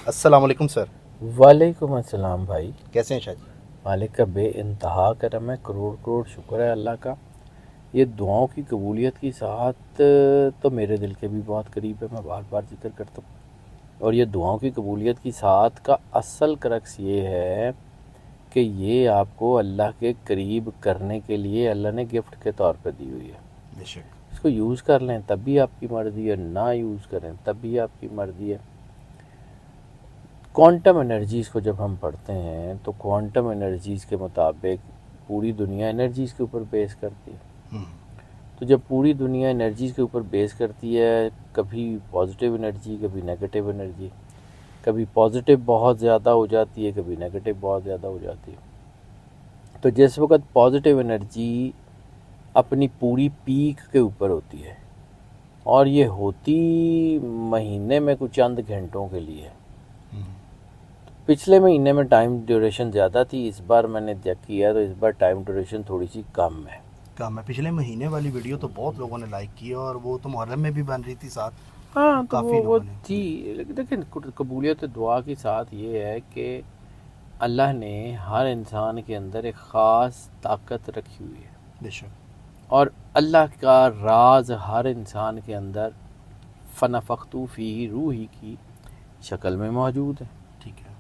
السلام علیکم سر. وعلیکم السلام بھائی. کیسے ہیں شاہ جی؟ مالک کا بے انتہا کرم ہے، کروڑ کروڑ شکر ہے اللہ کا. یہ دعاؤں کی قبولیت کی ساتھ تو میرے دل کے بھی بہت قریب ہے، میں بار بار ذکر کرتا ہوں. اور یہ دعاؤں کی قبولیت کی ساتھ کا اصل کرکس یہ ہے کہ یہ آپ کو اللہ کے قریب کرنے کے لیے اللہ نے گفٹ کے طور پہ دی ہوئی ہے. بے شک. اس کو یوز کر لیں تب بھی آپ کی مرضی ہے، نہ یوز کریں تب بھی آپ کی مرضی ہے. کوانٹم انرجیز کو جب ہم پڑھتے ہیں تو کوانٹم انرجیز کے مطابق پوری دنیا انرجیز کے اوپر بیس کرتی ہے. تو جب پوری دنیا انرجیز کے اوپر بیس کرتی ہے، کبھی پازیٹیو انرجی کبھی نیگیٹیو انرجی، کبھی پازیٹیو بہت زیادہ ہو جاتی ہے کبھی نیگیٹیو بہت زیادہ ہو جاتی ہے. تو جس وقت پازیٹیو انرجی اپنی پوری پیک کے اوپر ہوتی ہے اور یہ ہوتی مہینے میں کچھ چند گھنٹوں کے لیے. پچھلے مہینے میں ٹائم ڈیوریشن زیادہ تھی، اس بار میں نے چیک کیا تو اس بار ٹائم ڈیوریشن تھوڑی سی کم ہے. کام ہے. پچھلے مہینے والی ویڈیو تو بہت لوگوں نے لائک کی اور وہ تو محرم میں بھی بن رہی تھی ساتھ. ہاں تو کافی وہ لوگوں نے. تھی. لیکن دیکھیں قبولیت دعا کے ساتھ یہ ہے کہ اللہ نے ہر انسان کے اندر ایک خاص طاقت رکھی ہوئی ہے، بے شک. اور اللہ کا راز ہر انسان کے اندر فنفختُ فیہ روحی کی شکل میں موجود ہے. ٹھیک ہے.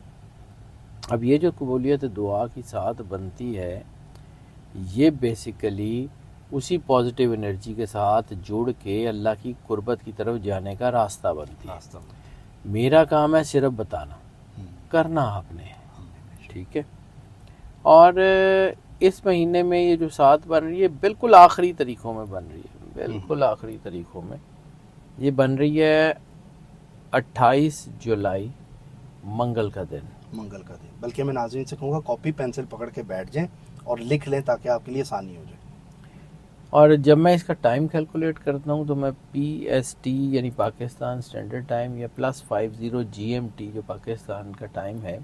اب یہ جو قبولیت دعا کی ساتھ بنتی ہے یہ بیسیکلی اسی پازیٹیو انرجی کے ساتھ جڑ کے اللہ کی قربت کی طرف جانے کا راستہ بنتی ہے. راستہ. میرا کام ہے صرف بتانا، کرنا آپ نے. ٹھیک ہے. اور اس مہینے میں یہ جو ساتھ بن رہی ہے بالکل آخری طریقوں میں بن رہی ہے، بالکل آخری طریقوں میں یہ بن رہی ہے 28 جولائی منگل کا دن. منگل کا دن. بلکہ میں ناظرین سے کہوں گا کاپی پینسل پکڑ کے بیٹھ جائیں اور لکھ لیں تاکہ آپ کے لیے آسانی ہو جائے. اور جب میں اس کا ٹائم کیلکولیٹ کرتا ہوں تو میں پی ایس ٹی یعنی پاکستان اسٹینڈرڈ ٹائم یا +50 جی ایم ٹی جو پاکستان کا ٹائم ہے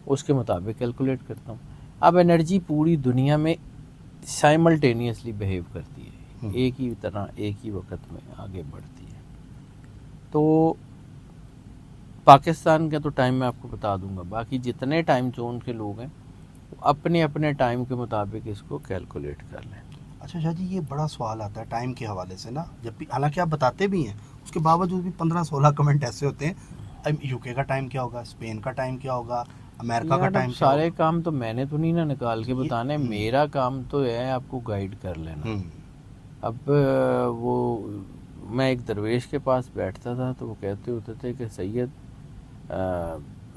اس کے مطابق کیلکولیٹ کرتا ہوں. اب انرجی پوری دنیا میں سائملٹینیسلی بیہیو کرتی ہے، ایک ہی طرح ایک ہی وقت میں آگے بڑھتی ہے. تو پاکستان کا تو ٹائم میں آپ کو بتا دوں گا، باقی جتنے ٹائم زون کے لوگ ہیں وہ اپنے اپنے ٹائم کے مطابق اس کو کیلکولیٹ کر لیں. اچھا شاہ جی، یہ بڑا سوال آتا ہے ٹائم کے حوالے سے نا، جب بھی حالانکہ آپ بتاتے بھی ہیں اس کے باوجود بھی 15-16 کمنٹ ایسے ہوتے ہیں یو کے کا ٹائم کیا ہوگا، اسپین کا ٹائم کیا ہوگا، امریکہ کا یار اب ٹائم کیا سارے ہوگا. کام تو میں نے تو نہیں نا نکال کے بتانے، میرا کام تو ہے آپ کو گائیڈ کر لینا. اب وہ میں ایک درویش کے پاس بیٹھتا تھا تو وہ کہتے ہوتے تھے کہ سید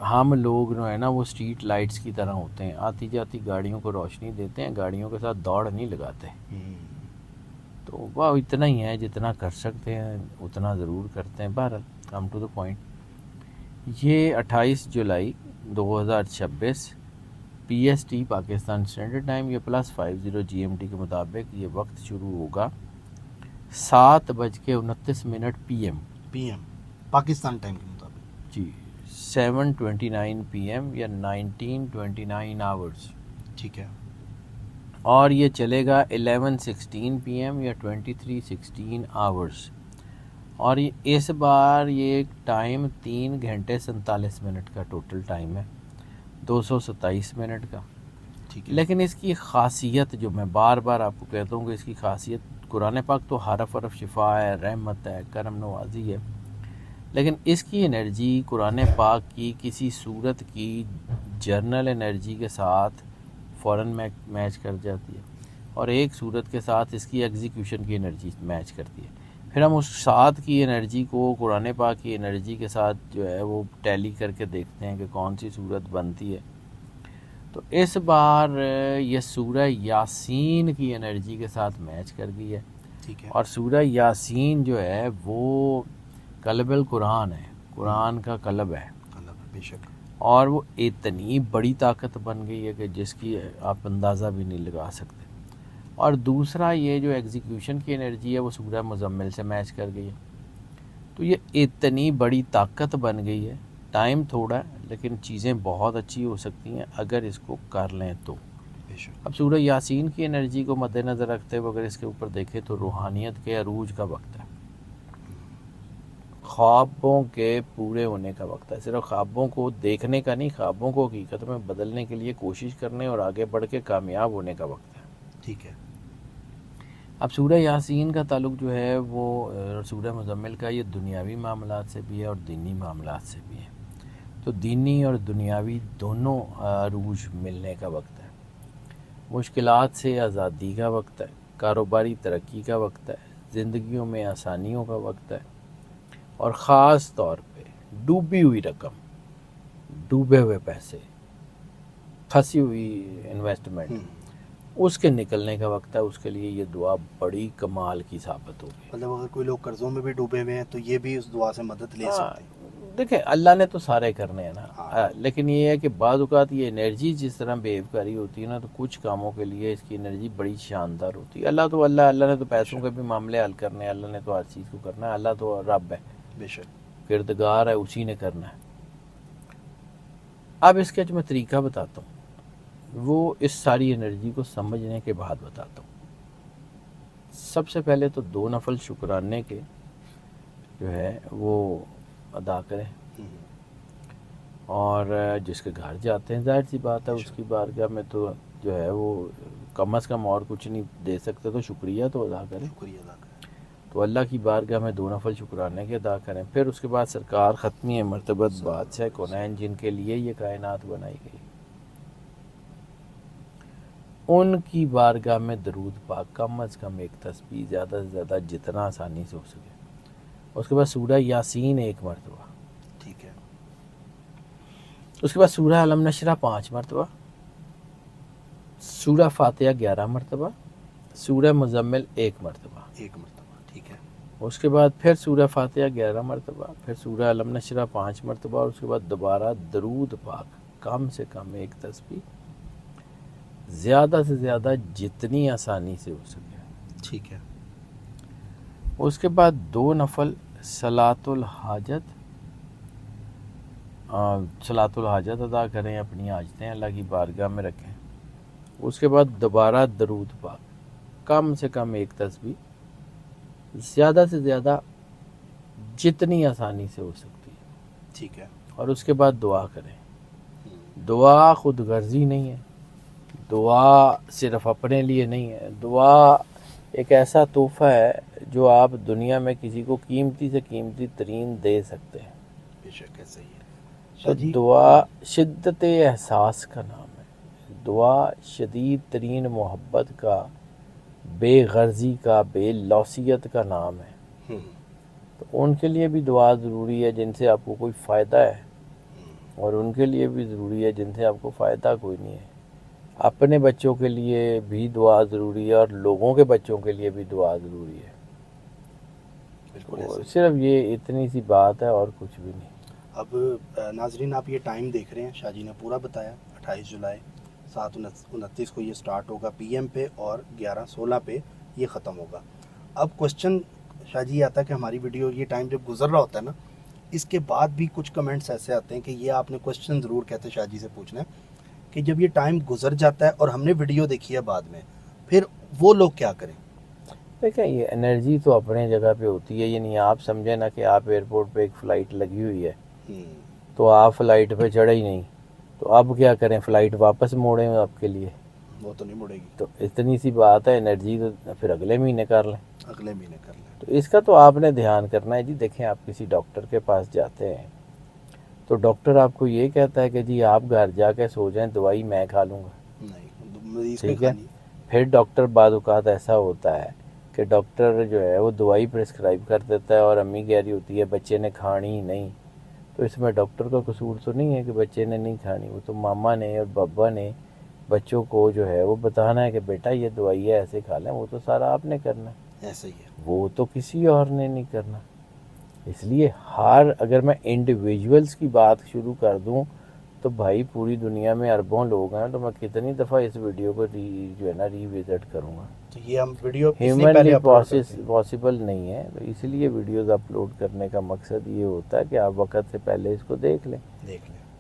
ہم لوگ جو ہے نا وہ اسٹریٹ لائٹس کی طرح ہوتے ہیں، آتی جاتی گاڑیوں کو روشنی دیتے ہیں، گاڑیوں کے ساتھ دوڑ نہیں لگاتے. تو وہ اتنا ہی ہے جتنا کر سکتے ہیں اتنا ضرور کرتے ہیں. بہرحال کم ٹو دا پوائنٹ، یہ 28 جولائی 2026 P S T Pakistan standard time یا +50 جی ایم ٹی کے مطابق یہ وقت شروع ہوگا 7:29 P M. P M Pakistan time کے مطابق. جی 7:29 پی ایم یا 19:29 آورس. ٹھیک ہے. اور یہ چلے گا 11:16 پی ایم یا 23:16 آورس. اور اس بار یہ ٹائم 3 گھنٹے 47 منٹ کا ٹوٹل ٹائم ہے، 227 منٹ کا. لیکن اس کی خاصیت جو میں بار بار آپ کو کہتا ہوں کہ اس کی خاصیت، قرآن پاک تو حرف حرف شفا ہے، رحمت ہے، کرم نوازی ہے، لیکن اس کی انرجی قرآن پاک کی کسی صورت کی جرنل انرجی کے ساتھ فوراً میچ کر جاتی ہے، اور ایک صورت کے ساتھ اس کی ایگزیکیوشن کی انرجی میچ کرتی ہے. پھر ہم اس ساتھ کی انرجی کو قرآن پاک کی انرجی کے ساتھ جو ہے وہ ٹیلی کر کے دیکھتے ہیں کہ کون سی صورت بنتی ہے. تو اس بار یہ سورہ یاسین کی انرجی کے ساتھ میچ کر گئی ہے. ٹھیک ہے. اور سورہ یاسین جو ہے وہ قلب القرآن ہے، قرآن کا قلب ہے. بے شک. اور وہ اتنی بڑی طاقت بن گئی ہے کہ جس کی آپ اندازہ بھی نہیں لگا سکتے. اور دوسرا یہ جو ایگزیکیوشن کی انرجی ہے وہ سورہ مزمل سے میچ کر گئی ہے. تو یہ اتنی بڑی طاقت بن گئی ہے. ٹائم تھوڑا ہے لیکن چیزیں بہت اچھی ہو سکتی ہیں اگر اس کو کر لیں تو. اب سورہ یاسین کی انرجی کو مد نظر رکھتے ہوئے اگر اس کے اوپر دیکھیں تو روحانیت کے عروج کا وقت ہے. خوابوں کے پورے ہونے کا وقت ہے. صرف خوابوں کو دیکھنے کا نہیں، خوابوں کو حقیقت میں بدلنے کے لیے کوشش کرنے اور آگے بڑھ کے کامیاب ہونے کا وقت ہے. ٹھیک ہے. اب سورہ یاسین کا تعلق جو ہے وہ سورہ مزمل کا، یہ دنیاوی معاملات سے بھی ہے اور دینی معاملات سے بھی ہے. تو دینی اور دنیاوی دونوں عروج ملنے کا وقت ہے. مشکلات سے آزادی کا وقت ہے، کاروباری ترقی کا وقت ہے، زندگیوں میں آسانیوں کا وقت ہے، اور خاص طور پہ ڈوبی ہوئی رقم، ڈوبے ہوئے پیسے، پھنسی ہوئی انویسٹمنٹ، اس کے نکلنے کا وقت ہے. اس کے لیے یہ دعا بڑی کمال کی ثابت ہوگی. مطلب اگر کوئی لوگ قرضوں میں بھی ڈوبے ہوئے ہیں تو یہ بھی اس دعا سے مدد لے سکتے ہیں. دیکھیں اللہ نے تو سارے کرنے ہیں نا، ہاں. لیکن یہ ہے کہ بعض اوقات یہ انرجی جس طرح بیہیو کری ہوتی ہے نا، تو کچھ کاموں کے لیے اس کی انرجی بڑی شاندار ہوتی ہے. اللہ نے تو پیسوں کے بھی معاملے حل کرنے ہیں، اللہ نے تو ہر چیز کو کرنا ہے. اللہ تو رب ہے، بے شک. کردگار ہے، اسی نے کرنا ہے. اب اس کا جو میں طریقہ بتاتا ہوں وہ اس ساری انرجی کو سمجھنے کے بعد بتاتا ہوں. سب سے پہلے تو 2 نفل شکرانے کے جو ہے وہ ادا کریں، اور جس کے گھر جاتے ہیں ظاہر سی بات ہے اس کی بارگاہ میں تو جو ہے وہ کم از کم اور کچھ نہیں دے سکتے، تو شکریہ تو ادا کریں. شکریہ ادا کریں. تو اللہ کی بارگاہ میں 2 نفل شکرانے کے ادا کریں. پھر اس کے بعد سرکار ختمی مرتبت بادشاہ کونین جن کے لیے یہ کائنات بنائی گئی، ان کی بارگاہ میں درود پاک کم از کم 1 تسبیح، زیادہ سے زیادہ جتنا آسانی سے ہو سکے. اس کے بعد سورہ یاسین 1 مرتبہ. ٹھیک ہے. اس کے بعد سورہ علم نشرہ 5 مرتبہ، سورہ فاتحہ 11 مرتبہ، سورہ مزمل 1 مرتبہ. 1 مرتبہ. ٹھیک ہے. اس کے بعد پھر سورہ فاتحہ 11 مرتبہ، پھر سورہ علم نشرہ 5 مرتبہ، اور اس کے بعد دوبارہ درود پاک کم سے کم 1 تسبیح، زیادہ سے زیادہ جتنی آسانی سے ہو سکے. ٹھیک ہے. اس کے بعد 2 نفل صلاۃ الحاجت ادا کریں، اپنی حاجتیں اللہ کی بارگاہ میں رکھیں. اس کے بعد دوبارہ درود پاک کم سے کم 1 تسبیح، زیادہ سے زیادہ جتنی آسانی سے ہو سکتی ہے. ٹھیک ہے. اور اس کے بعد دعا کریں. دعا خود غرضی نہیں ہے، دعا صرف اپنے لیے نہیں ہے. دعا ایک ایسا تحفہ ہے جو آپ دنیا میں کسی کو قیمتی سے قیمتی ترین دے سکتے ہیں. بے شک ایسا ہی ہے. تو دعا شدت احساس کا نام ہے، دعا شدید ترین محبت کا، بے غرضی کا، بے لوثیت کا نام ہے. تو ان کے لیے بھی دعا ضروری ہے جن سے آپ کو کوئی فائدہ ہے، اور ان کے لیے بھی ضروری ہے جن سے آپ کو فائدہ کوئی نہیں ہے. اپنے بچوں کے لیے بھی دعا ضروری ہے، اور لوگوں کے بچوں کے لیے بھی دعا ضروری ہے. صرف یہ اتنی سی بات ہے اور کچھ بھی نہیں. اب ناظرین آپ یہ ٹائم دیکھ رہے ہیں، شاہ جی نے پورا بتایا. 28 جولائی 7:29 کو یہ سٹارٹ ہوگا پی ایم پہ، اور 11:16 پہ یہ ختم ہوگا. اب کوشچن شاہ جی آتا ہے کہ ہماری ویڈیو یہ ٹائم جب گزر رہا ہوتا ہے نا، اس کے بعد بھی کچھ کمنٹس ایسے آتے ہیں کہ یہ آپ نے کوشچن ضرور کہتے شاہ جی سے پوچھنا ہے کہ جب یہ ٹائم گزر جاتا ہے اور ہم نے ویڈیو دیکھی ہے بعد میں، پھر وہ لوگ کیا کریں؟ دیکھیں یہ انرجی تو اپنے جگہ پہ ہوتی ہے. یعنی آپ سمجھیں نا کہ آپ ایئرپورٹ پہ ایک فلائٹ لگی ہوئی ہے تو آپ فلائٹ پہ چڑھے ہی نہیں، تو اب کیا کریں؟ فلائٹ واپس موڑیں آپ کے لیے؟ وہ تو نہیں مڑے گی. تو اتنی سی بات ہے، انرجی تو پھر اگلے مہینے کر لیں. اگلے مہینے کر لیں. تو اس کا تو آپ نے دھیان کرنا ہے جی. دیکھیں آپ کسی ڈاکٹر کے پاس جاتے ہیں تو ڈاکٹر آپ کو یہ کہتا ہے کہ جی آپ گھر جا کے سو جائیں، دوائی میں کھا لوں گا. نہیں، مریض ٹھیک نے ہے. کھانی. پھر ڈاکٹر بعض اوقات ایسا ہوتا ہے کہ ڈاکٹر جو ہے وہ دوائی پرسکرائب کر دیتا ہے، اور امی کہہ رہی ہوتی ہے بچے نے کھانی ہی نہیں. تو اس میں ڈاکٹر کا قصور تو نہیں ہے کہ بچے نے نہیں کھانی، وہ تو ماما نے اور بابا نے بچوں کو جو ہے وہ بتانا ہے کہ بیٹا یہ دوائی ہے ایسے کھا لیں. وہ تو سارا آپ نے کرنا ہے، ایسا ہی ہے. وہ تو کسی اور نے نہیں کرنا. اس لیے اگر میں انڈیویجولز کی بات شروع کر دوں تو بھائی پوری دنیا میں اربوں لوگ ہیں، تو میں کتنی دفعہ اس ویڈیو کو جو ہے نا ری وزٹ کروں گا. تو یہ ہم ویڈیو ہیومنلی پاسبل نہیں ہے. تو اس لیے ویڈیوز اپلوڈ کرنے کا مقصد یہ ہوتا ہے کہ آپ وقت سے پہلے اس کو دیکھ لیں،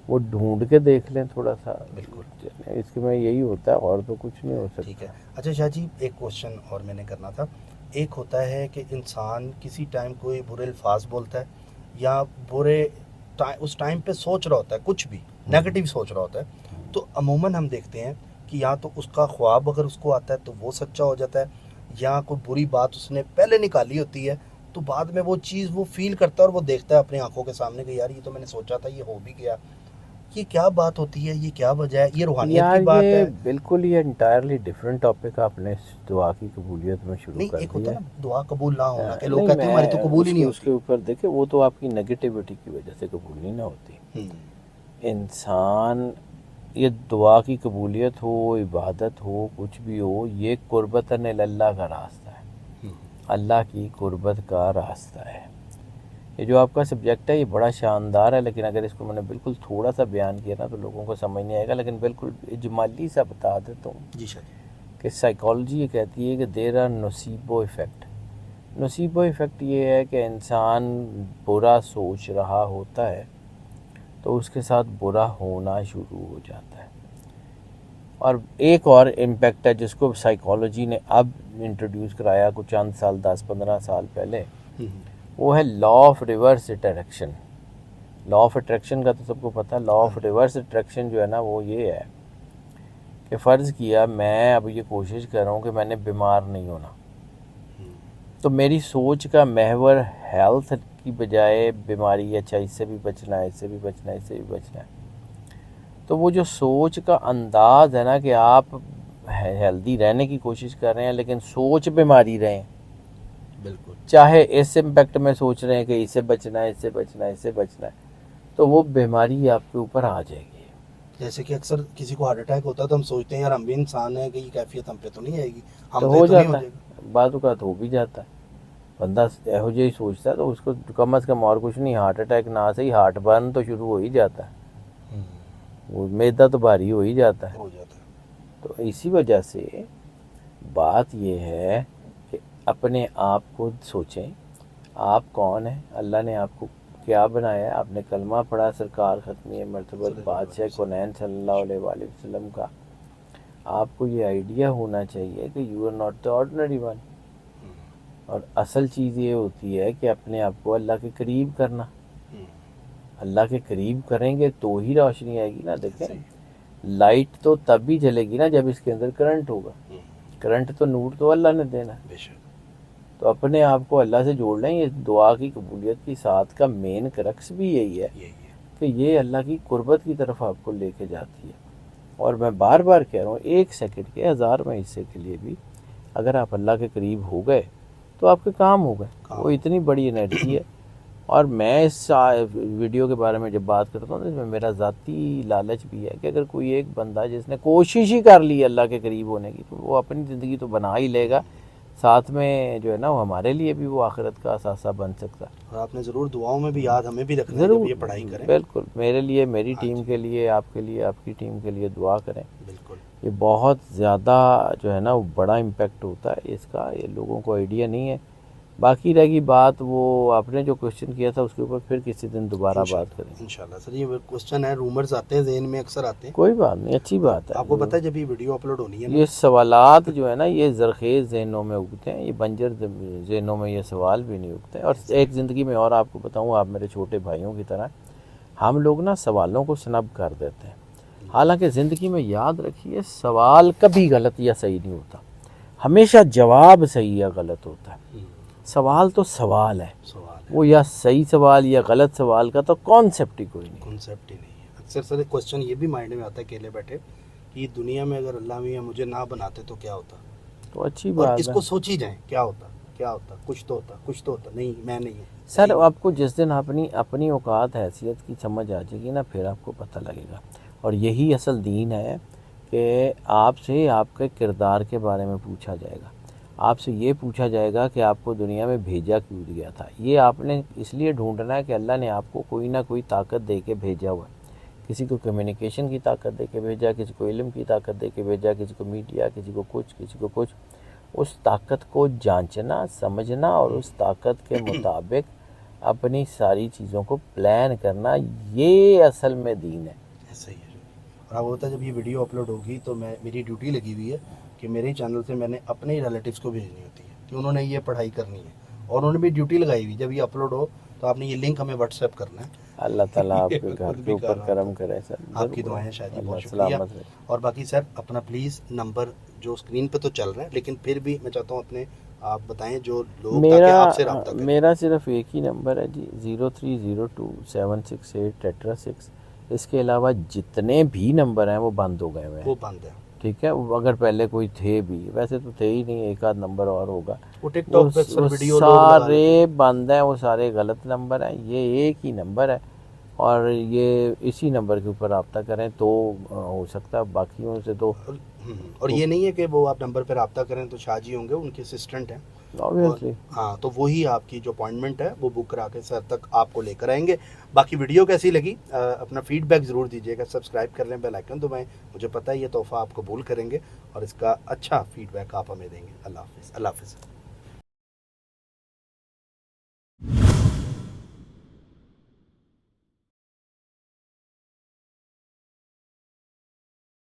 وہ ڈھونڈ کے دیکھ لیں تھوڑا سا. بالکل اس میں یہی ہوتا ہے، اور تو کچھ نہیں ہو سکتا. ٹھیک ہے. اچھا شاہ جی ایک کوشچن اور میں نے کرنا تھا. ایک ہوتا ہے کہ انسان کسی ٹائم کوئی برے الفاظ بولتا ہے، یا برے اس ٹائم پہ سوچ رہا ہوتا ہے کچھ بھی نیگیٹو سوچ رہا ہوتا ہے، تو عموماً ہم دیکھتے ہیں کہ یا تو اس کا خواب اگر اس کو آتا ہے تو وہ سچا ہو جاتا ہے، یا کوئی بری بات اس نے پہلے نکالی ہوتی ہے تو بعد میں وہ چیز وہ فیل کرتا ہے اور وہ دیکھتا ہے اپنی آنکھوں کے سامنے کہ یار یہ تو میں نے سوچا تھا، یہ ہو بھی گیا. یہ کیا بات ہوتی ہے، یہ کیا وجہ ہے، یہ روحانیت یار کی بات یہ ہے؟ بالکل یہ انٹائرلی ڈفرینٹ ٹاپک آپ نے دعا کی قبولیت میں شروع نہیں، کر ایک ہوتا دیا ہے نا دعا قبول نہ ہونا، کہ لوگ نہیں کہتے ہیں ہماری میں تو قبول ہی نہیں اس کے ہوتی. اوپر دیکھیں وہ تو آپ کی نگیٹیوٹی کی وجہ سے قبول نہیں نہ ہوتی. انسان یہ دعا کی قبولیت ہو، عبادت ہو، کچھ بھی ہو، یہ قربتاً اللہ کا راستہ ہے، اللہ کی قربت کا راستہ ہے. یہ جو آپ کا سبجیکٹ ہے یہ بڑا شاندار ہے، لیکن اگر اس کو میں نے بالکل تھوڑا سا بیان کیا نا تو لوگوں کو سمجھ نہیں آئے گا، لیکن بالکل اجمالی سا بتا دیتا ہوں جی شاہ کہ سائیکالوجی یہ کہتی ہے کہ there are Naseebo effect. Naseebo effect یہ ہے کہ انسان برا سوچ رہا ہوتا ہے تو اس کے ساتھ برا ہونا شروع ہو جاتا ہے. اور ایک اور امپیکٹ ہے جس کو سائیکالوجی نے اب انٹروڈیوس کرایا کچھ چند سال 10-15 سال پہلے، وہ ہے law of reverse attraction. Law of attraction کا تو سب کو پتہ ہے. لا آف ریورس اٹریکشن جو ہے نا وہ یہ ہے کہ فرض کیا میں اب یہ کوشش کر رہا ہوں کہ میں نے بیمار نہیں ہونا، تو میری سوچ کا محور ہیلتھ کی بجائے بیماری، اچھا اس سے بھی بچنا ہے، اس سے بھی بچنا ہے، اس سے بھی بچنا ہے. تو وہ جو سوچ کا انداز ہے نا کہ آپ ہیلدی رہنے کی کوشش کر رہے ہیں لیکن سوچ بیماری رہے ہیں، بالکل چاہے اس امپیکٹ میں سوچ رہے ہیں کہ اس سے بچنا ہے، اس سے بچنا ہے، اس سے بچنا ہے، تو وہ بیماری آپ کے اوپر آ جائے گی. جیسے کہ اکثر کسی کو ہارٹ اٹیک ہوتا ہے تو ہم سوچتے ہیں یار ہم بھی انسان ہیں کہ یہ کیفیت ہم پہ تو نہیں آئے گی، تو ہم پہ ہو تو نہیں ہو جاتا جائے ہے، بعض اوقات ہو بھی جاتا ہے. بندہ یہو جہی سوچتا ہے تو اس کو کم از کم اور کچھ نہیں، ہارٹ اٹیک نہ صحیح ہارٹ برن تو شروع ہو ہی جاتا ہے، گا. وہ معدہ تو بھاری ہو ہی جاتا ہے. ہو جاتا ہے. تو اسی وجہ سے بات یہ ہے کہ اپنے آپ کو سوچیں آپ کون ہیں، اللہ نے آپ کو کیا بنایا ہے. آپ نے کلمہ پڑھا سرکار ختمی مرتبہ صلی اللہ علیہ بادشاہ وسلم. کونین صلی اللہ علیہ وآلہ وسلم کا. آپ کو یہ آئیڈیا ہونا چاہیے کہ you are not the ordinary one. اور اصل چیز یہ ہوتی ہے کہ اپنے آپ کو اللہ کے قریب کرنا. اللہ کے قریب کریں گے تو ہی روشنی آئے گی نا. دیکھیں لائٹ تو تب بھی جلے گی نا جب اس کے اندر کرنٹ ہوگا. کرنٹ تو نور تو اللہ نے دینا. بے شک. تو اپنے آپ کو اللہ سے جوڑ لیں. یہ دعا کی قبولیت کی ساتھ کا مین کرکس بھی یہی ہے کہ یہ اللہ کی قربت کی طرف آپ کو لے کے جاتی ہے. اور میں بار بار کہہ رہا ہوں 1 سیکنڈ کے 1000 حصے کے لیے بھی اگر آپ اللہ کے قریب ہو گئے تو آپ کے کام ہو گئے. وہ اتنی بڑی انرجی ہے. اور میں اس ویڈیو کے بارے میں جب بات کرتا ہوں تو اس میں میرا ذاتی لالچ بھی ہے کہ اگر کوئی ایک بندہ جس نے کوشش ہی کر لی اللہ کے قریب ہونے کی تو وہ اپنی زندگی تو بنا ہی لے گا، ساتھ میں جو ہے نا وہ ہمارے لیے بھی وہ آخرت کا اثاثہ بن سکتا ہے. اور آپ نے ضرور دعاؤں میں بھی یاد ہمیں بھی رکھنا ہے جب ضرور، یہ پڑھائی کریں. بالکل میرے لیے، میری ہاں ٹیم جی. کے لیے، آپ کی ٹیم کے لیے دعا کریں. بالکل. یہ بہت زیادہ جو ہے نا وہ بڑا امپیکٹ ہوتا ہے اس کا، یہ لوگوں کو آئیڈیا نہیں ہے. باقی رہ گی بات وہ آپ نے جو کوشچن کیا تھا اس کے اوپر پھر کسی دن دوبارہ بات کریں. انشاءاللہ. سر یہ کوشچن ہے، رومرز آتے ہیں ذہن میں، اکثر آتے ہیں. کوئی بات نہیں، اچھی بات ہے. آپ کو پتہ ہے جب یہ ویڈیو اپلوڈ ہونی ہے نا، یہ سوالات جو ہے نا یہ زرخیز ذہنوں میں اگتے ہیں، یہ بنجر ذہنوں میں یہ سوال بھی نہیں اگتے. اور ایک زندگی میں اور آپ کو بتاؤں، آپ میرے چھوٹے بھائیوں کی طرح، ہم لوگ نا سوالوں کو سنب کر دیتے ہیں. حالانکہ زندگی میں یاد رکھیے سوال کبھی غلط یا صحیح نہیں ہوتا، ہمیشہ جواب صحیح یا غلط ہوتا ہے. سوال تو سوال ہے، وہ یا صحیح سوال یا غلط سوال کا تو کانسیپٹ ہی کوئی نہیں. کانسیپٹ ہی نہیں ہے. اکثر سر ایک کوشچن یہ بھی مائنڈ میں آتا ہے اکیلے بیٹھے کہ یہ دنیا میں اگر اللہ میاں مجھے نہ بناتے تو کیا ہوتا. تو اچھی اور بات اس ہے. کو سوچی جائیں کیا ہوتا، کیا ہوتا، کچھ تو ہوتا، کچھ تو ہوتا. نہیں میں نہیں ہوں. سر آپ کو جس دن اپنی اوقات حیثیت کی سمجھ آ جائے گی نا پھر آپ کو پتہ لگے گا. اور یہی اصل دین ہے کہ آپ سے آپ کے کردار کے بارے میں پوچھا جائے گا. آپ سے یہ پوچھا جائے گا کہ آپ کو دنیا میں بھیجا کیوں گیا تھا. یہ آپ نے اس لیے ڈھونڈنا ہے کہ اللہ نے آپ کو کوئی نہ کوئی طاقت دے کے بھیجا ہوا ہے. کسی کو کمیونیکیشن کی طاقت دے کے بھیجا، کسی کو علم کی طاقت دے کے بھیجا، کسی کو میڈیا، کسی کو کچھ، کسی کو کچھ. اس طاقت کو جانچنا، سمجھنا اور اس طاقت کے مطابق اپنی ساری چیزوں کو پلان کرنا، یہ اصل میں دین ہے. صحیح ہے. اور اب ہوتا ہے جب یہ ویڈیو اپلوڈ ہوگی تو میری ڈیوٹی لگی ہوئی ہے کہ میرے چینل سے میں نے اپنے ریلیٹیوز کو بھیجنی ہوتی ہے کہ انہوں نے یہ پڑھائی کرنی ہے. اور انہوں نے بھی ڈیوٹی لگائی ہوئی، جب یہ اپلوڈ ہو تو آپ نے یہ لنک ہمیں واٹس ایپ کرنا ہے. اللہ تعالیٰ آپ کے خود گھر بھی کے کر اوپر رہا کرم ہوں. کرے سر. آپ کی دعائیں شاہ جی، بہت اللہ شکریہ. سلامت رہے. اور باقی سر اپنا پلیز نمبر جو اسکرین پہ تو چل رہا ہے، لیکن پھر بھی میں چاہتا ہوں اپنے آپ بتائیں جو لوگ، تاکہ آپ سے رابطہ کریں. میرا صرف ایک ہی نمبر ہے جی، 0302-768-6. اس کے علاوہ جتنے بھی نمبر ہیں وہ بند ہو گئے ہوئے ہیں. وہ بند ہے. ٹھیک ہے، اگر پہلے کوئی تھے بھی، ویسے تو تھے ہی نہیں، ایک آدھ نمبر اور ہوگا. وہ ٹک وہ ٹاک پہ اکثر ویڈیو لوگ لگا لیتے سارے ہیں. بند ہیں، وہ سارے غلط نمبر ہیں. یہ ایک ہی نمبر ہے اور یہ اسی نمبر کے اوپر رابطہ کریں تو ہو سکتا ہے. باقیوں سے تو اور یہ نہیں ہے کہ وہ آپ نمبر پہ رابطہ کریں تو شاہ جی ہوں گے، ان کے اسسٹنٹ ہیں. اور آبویسلی ہاں، تو وہی آپ کی جو اپوائنٹمنٹ ہے وہ بک کرا کے سر تک آپ کو لے کر آئیں گے. باقی ویڈیو کیسی لگی اپنا فیڈ بیک ضرور دیجیے گا. سبسکرائب کر لیں، بیل آئیکن دبائیں. مجھے پتہ ہے یہ تحفہ آپ قبول کریں گے اور اس کا اچھا فیڈ بیک آپ ہمیں دیں گے. اللہ حافظ. اللہ حافظ.